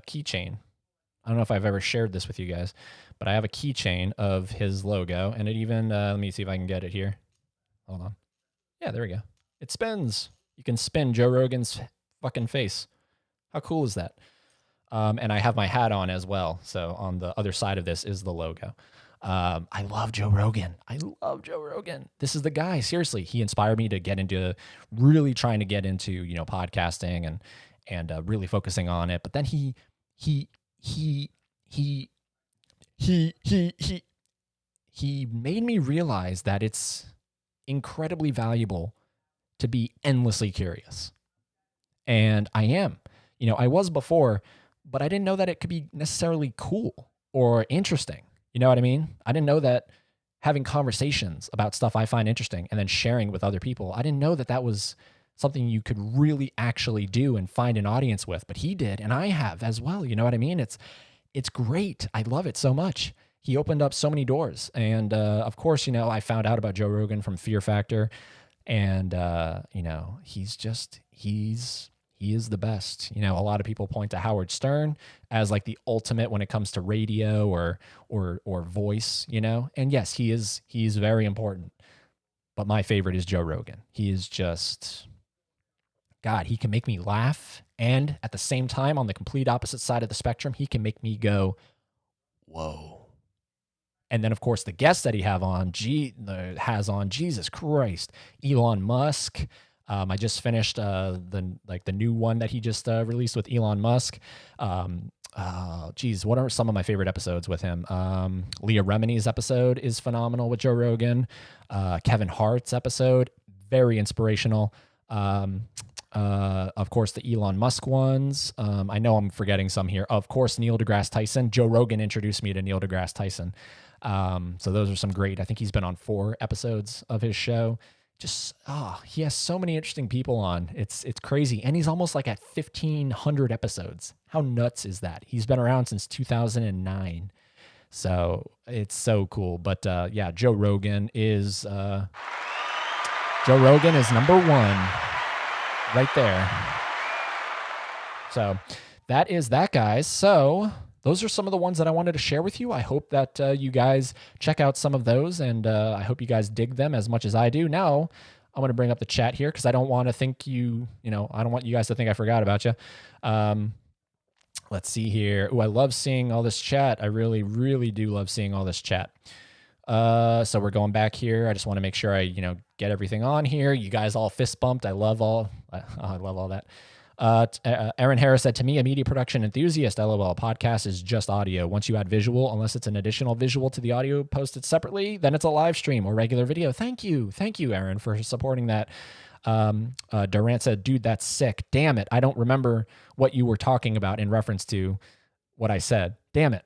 keychain. I don't know if I've ever shared this with you guys, but I have a keychain of his logo, and it even, let me see if I can get it here. Hold on. Yeah, there we go. It spins. You can spin Joe Rogan's fucking face. How cool is that? And I have my hat on as well. So on the other side of this is the logo. I love Joe Rogan. I love Joe Rogan. This is the guy. Seriously, he inspired me to get into really trying to get into, podcasting and really focusing on it. But then he made me realize that it's incredibly valuable to be endlessly curious. And I am. I was before, but I didn't know that it could be necessarily cool or interesting. You know what I mean? I didn't know that having conversations about stuff I find interesting and then sharing with other people, I didn't know that that was something you could really actually do and find an audience with. But he did, and I have as well. You know what I mean? It's great. I love it so much. He opened up so many doors. And of course, I found out about Joe Rogan from Fear Factor. And, he is the best. A lot of people point to Howard Stern as like the ultimate when it comes to radio or voice, And yes, he is very important. But my favorite is Joe Rogan. He is just, God, he can make me laugh. And at the same time, on the complete opposite side of the spectrum, he can make me go, whoa. And then, of course, the guests that he has on, Jesus Christ, Elon Musk. I just finished the new one that he just released with Elon Musk. What are some of my favorite episodes with him? Leah Remini's episode is phenomenal with Joe Rogan. Kevin Hart's episode, very inspirational. Of course, the Elon Musk ones. I know I'm forgetting some here. Of course, Neil deGrasse Tyson. Joe Rogan introduced me to Neil deGrasse Tyson. So those are some great. I think he's been on 4 episodes of his show. He has so many interesting people on. It's crazy. And he's almost like at 1,500 episodes. How nuts is that? He's been around since 2009. So it's so cool. But Joe Rogan is number 1 right there. So that is that, guys. So those are some of the ones that I wanted to share with you. I hope that you guys check out some of those, and I hope you guys dig them as much as I do. Now, I'm going to bring up the chat here because I don't want to think I don't want you guys to think I forgot about you. Let's see here. I love seeing all this chat. I really, really do love seeing all this chat. So we're going back here. I just want to make sure I, get everything on here. You guys all fist bumped. I love all that. Aaron Harris said, to me, a media production enthusiast, LOL, podcast is just audio. Once you add visual, unless it's an additional visual to the audio posted separately, then it's a live stream or regular video. Thank you, Aaron, for supporting that. Durant said, dude, that's sick. Damn it. I don't remember what you were talking about in reference to what I said. Damn it.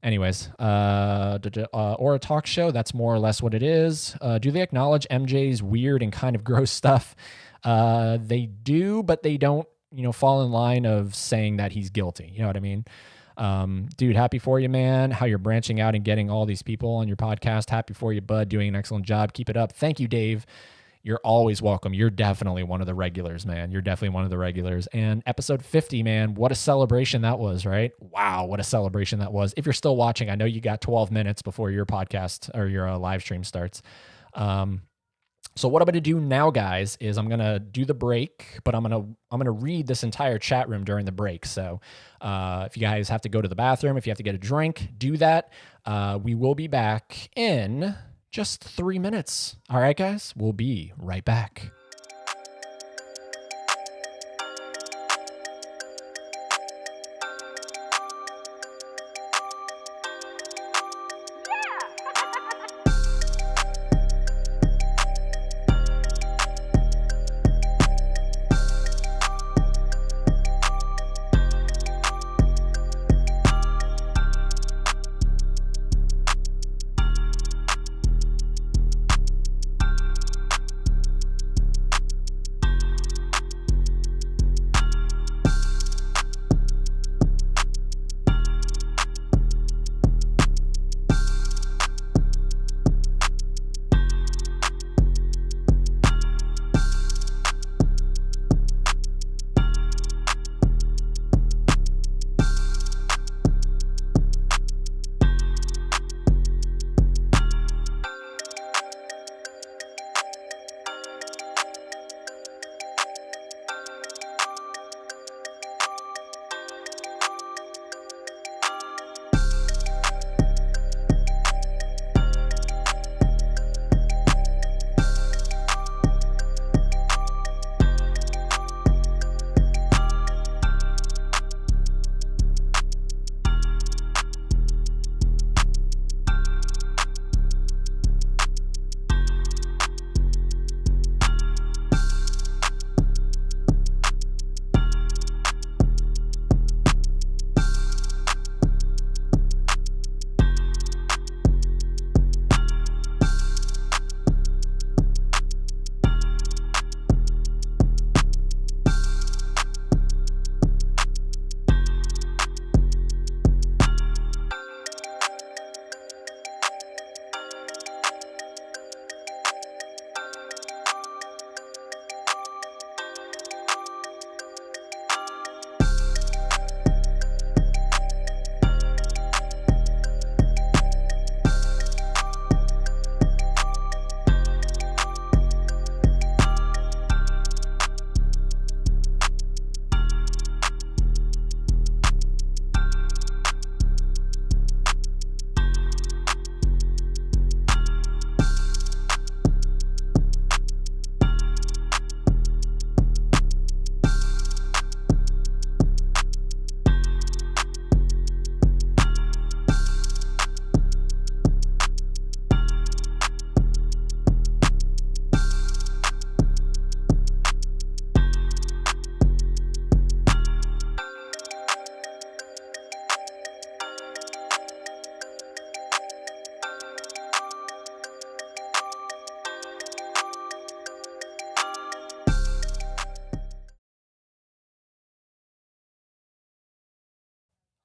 Anyways, or a talk show. That's more or less what it is. Do they acknowledge MJ's weird and kind of gross stuff? They do, but they don't, fall in line of saying that he's guilty. You know what I mean? Dude, happy for you, man. How you're branching out and getting all these people on your podcast. Happy for you, bud. Doing an excellent job. Keep it up. Thank you, Dave. You're always welcome. You're definitely one of the regulars, man. You're definitely one of the regulars. And episode 50, man, what a celebration that was, right? Wow, what a celebration that was. If you're still watching, I know you got 12 minutes before your podcast or your live stream starts. So what I'm going to do now, guys, is I'm going to do the break, but I'm going to read this entire chat room during the break. So if you guys have to go to the bathroom, if you have to get a drink, do that. We will be back in just 3 minutes. All right, guys, we'll be right back.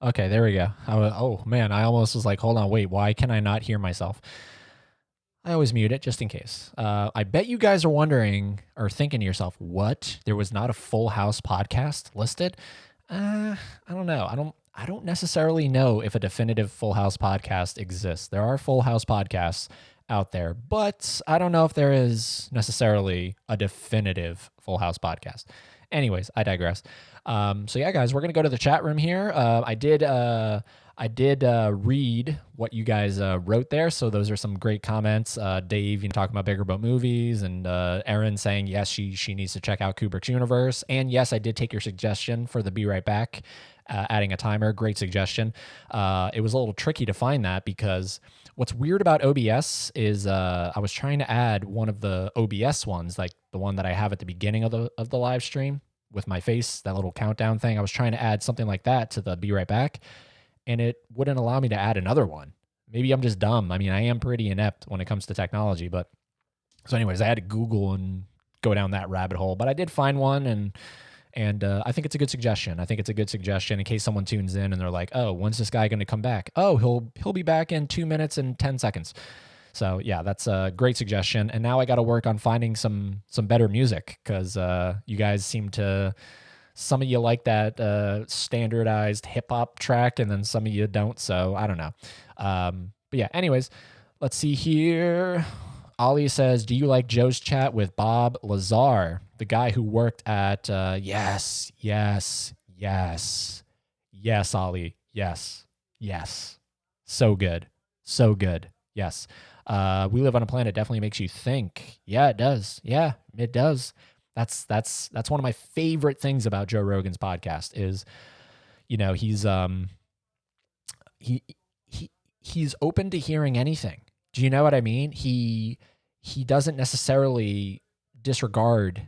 Okay, there we go. Oh, man, I almost was like, hold on, wait, why can I not hear myself? I always mute it just in case. I bet you guys are wondering or thinking to yourself, what? There was not a Full House podcast listed? I don't know. I don't necessarily know if a definitive Full House podcast exists. There are Full House podcasts out there, but I don't know if there is necessarily a definitive Full House podcast. Anyways, I digress. So yeah, guys, we're gonna go to the chat room here. I did read what you guys wrote there, so those are some great comments. Dave, talking about Bigger Boat Movies, and Erin saying yes, she needs to check out Kubrick's universe, and yes, I did take your suggestion for the Be Right Back, adding a timer. Great suggestion. It was a little tricky to find that because what's weird about OBS is I was trying to add one of the OBS ones, like the one that I have at the beginning of the live stream with my face, that little countdown thing. I was trying to add something like that to the Be Right Back, and it wouldn't allow me to add another one. Maybe I'm just dumb. I mean, I am pretty inept when it comes to technology, but so anyways, I had to Google and go down that rabbit hole, but I did find one, and I think it's a good suggestion. I think it's a good suggestion in case someone tunes in and they're like, "Oh, when's this guy going to come back?" Oh, he'll be back in 2 minutes and 10 seconds. So yeah, that's a great suggestion. And now I got to work on finding some better music because you guys seem to. Some of you like that standardized hip hop track, and then some of you don't. So I don't know. But yeah, anyways, let's see here. Ollie says, "Do you like Joe's chat with Bob Lazar, the guy who worked at?" Yes, Ollie, yes, so good, so good. Yes, We Live on a Planet definitely makes you think. Yeah, it does. Yeah, it does. That's one of my favorite things about Joe Rogan's podcast is, he's open to hearing anything. Do you know what I mean? He doesn't necessarily disregard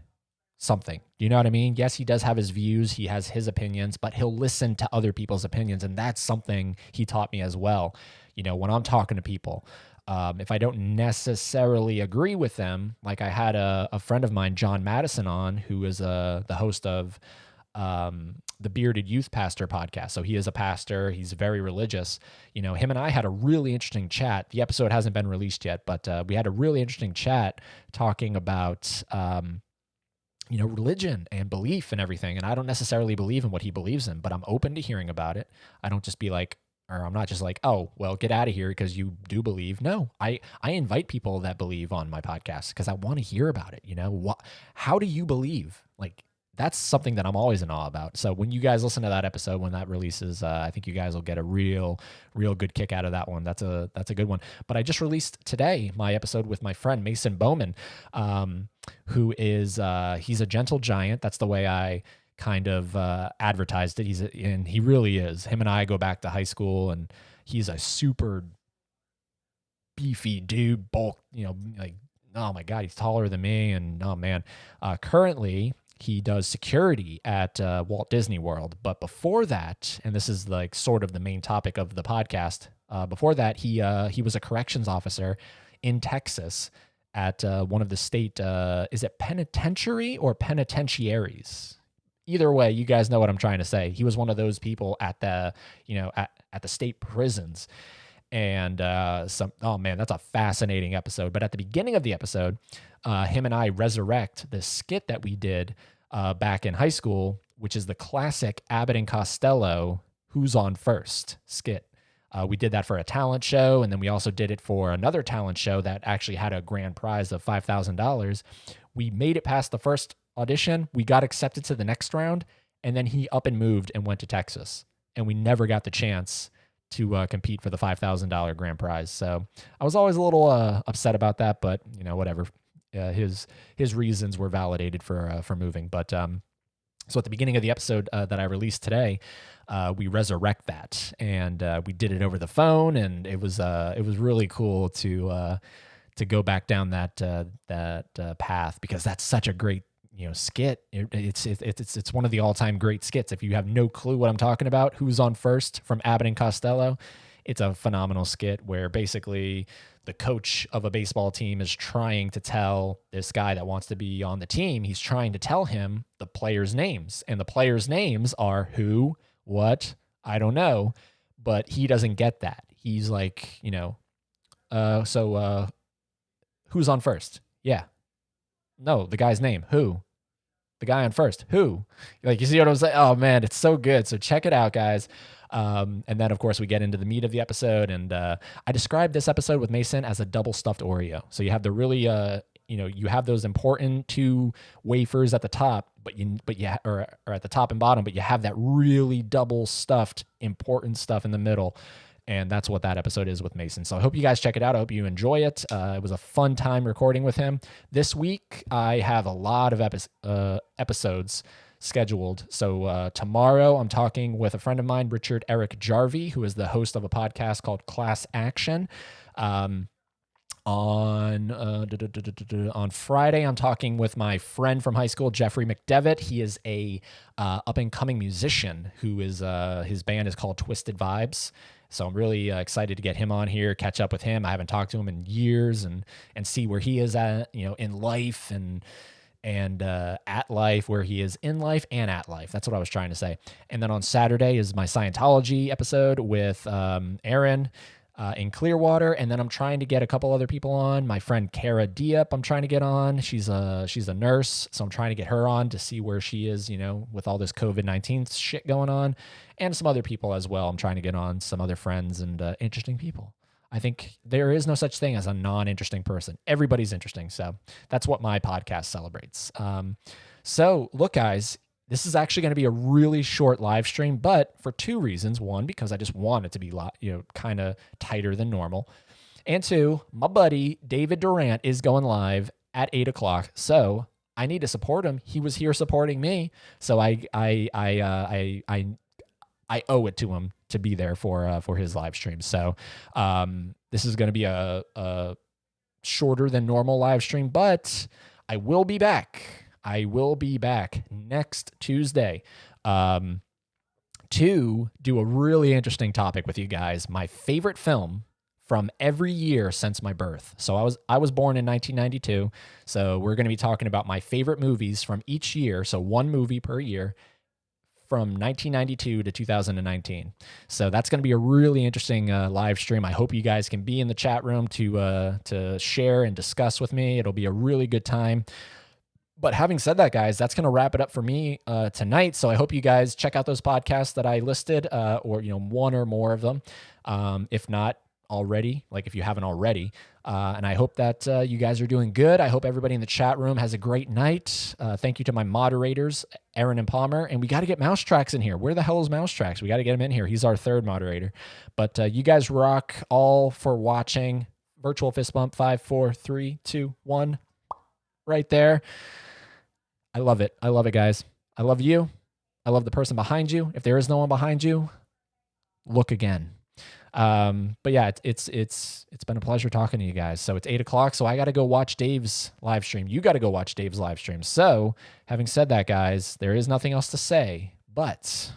something. Do you know what I mean? Yes, he does have his views, he has his opinions, but he'll listen to other people's opinions, and that's something he taught me as well. When I'm talking to people, if I don't necessarily agree with them, like I had a friend of mine, John Madison, on, who is the host of the Bearded Youth Pastor podcast. So he is a pastor. He's very religious. Him and I had a really interesting chat. The episode hasn't been released yet, but we had a really interesting chat talking about, religion and belief and everything. And I don't necessarily believe in what he believes in, but I'm open to hearing about it. I don't just be like, or I'm not just like, "Oh, well, get out of here because you do believe." No, I invite people that believe on my podcast because I want to hear about it. How do you believe? Like, that's something that I'm always in awe about. So when you guys listen to that episode, when that releases, I think you guys will get a real good kick out of that one. That's a good one. But I just released today my episode with my friend Mason Bowman, who is he's a gentle giant. That's the way I kind of advertised it. And he really is. Him and I go back to high school, and he's a super beefy dude, bulk. Like, oh my God, he's taller than me, and oh man, currently he does security at Walt Disney World. But before that, and this is like sort of the main topic of the podcast, before that, he was a corrections officer in Texas at one of the state, is it penitentiary or penitentiaries? Either way, you guys know what I'm trying to say. He was one of those people at the, at the state prisons. And oh man, that's a fascinating episode. But at the beginning of the episode, him and I resurrect the skit that we did back in high school, which is the classic Abbott and Costello "Who's on First" skit. We did that for a talent show, and then we also did it for another talent show that actually had a grand prize of $5,000. We made it past the first audition. We got accepted to the next round, and then he up and moved and went to Texas, and we never got the chance to compete for the $5,000 grand prize. So I was always a little upset about that, but whatever. His reasons were validated for moving. But so at the beginning of the episode that I released today, we resurrect that, and we did it over the phone, and it was really cool to go back down that path, because that's such a great skit. It's one of the all-time great skits. If you have no clue what I'm talking about, "Who's on First" from Abbott and Costello, it's a phenomenal skit where basically the coach of a baseball team is trying to tell this guy that wants to be on the team, he's trying to tell him the players' names, and the players' names are who, what, I don't know, but he doesn't get that. He's like, who's on first? Yeah. No, the guy's name. Who? The guy on first. Who? Like, you see what I'm saying? Oh man, it's so good. So check it out, guys. And then of course we get into the meat of the episode, and I described this episode with Mason as a double stuffed Oreo. So you have the really, you have those important two wafers at the top, or at the top and bottom, but you have that really double stuffed important stuff in the middle. And that's what that episode is with Mason. So I hope you guys check it out. I hope you enjoy it. It was a fun time recording with him. This week, I have a lot of episodes scheduled. So tomorrow, I'm talking with a friend of mine, Richard Eric Jarvie, who is the host of a podcast called Class Action. On Friday, I'm talking with my friend from high school, Jeffrey McDevitt. He is a up and coming musician who is his band is called Twisted Vibes. So I'm really excited to get him on here, catch up with him. I haven't talked to him in years, and see where he is at, in life and at life, where he is in life and at life. That's what I was trying to say. And then on Saturday is my Scientology episode with Aaron in Clearwater. And then I'm trying to get a couple other people on. My friend Kara Diep, I'm trying to get on. She's a nurse, so I'm trying to get her on to see where she is, with all this COVID-19 shit going on, and some other people as well. I'm trying to get on some other friends and interesting people. I think there is no such thing as a non-interesting person. Everybody's interesting. So that's what my podcast celebrates. So look, guys, this is actually going to be a really short live stream, but for two reasons. One, because I just want it to be, kind of tighter than normal. And two, my buddy David Durant is going live at 8:00. So I need to support him. He was here supporting me. So I owe it to him to be there for his live stream. So this is going to be a shorter than normal live stream, but I will be back. I will be back next Tuesday to do a really interesting topic with you guys. My favorite film from every year since my birth. So I was born in 1992. So we're going to be talking about my favorite movies from each year. So one movie per year, from 1992 to 2019. So that's going to be a really interesting live stream. I hope you guys can be in the chat room to share and discuss with me. It'll be a really good time. But having said that, guys, that's going to wrap it up for me tonight. So I hope you guys check out those podcasts that I listed, or one or more of them, if not already, like if you haven't already. And I hope that you guys are doing good. I hope everybody in the chat room has a great night. Thank you to my moderators, Aaron and Palmer. And we got to get Mousetracks in here. Where the hell is Mousetracks? We got to get him in here. He's our third moderator. But you guys rock all for watching. Virtual fist bump, 5, 4, 3, 2, 1. Right there. I love it. I love it, guys. I love you. I love the person behind you. If there is no one behind you, look again. But yeah, it's been a pleasure talking to you guys. So it's 8:00. So I got to go watch Dave's live stream. You got to go watch Dave's live stream. So having said that, guys, there is nothing else to say, but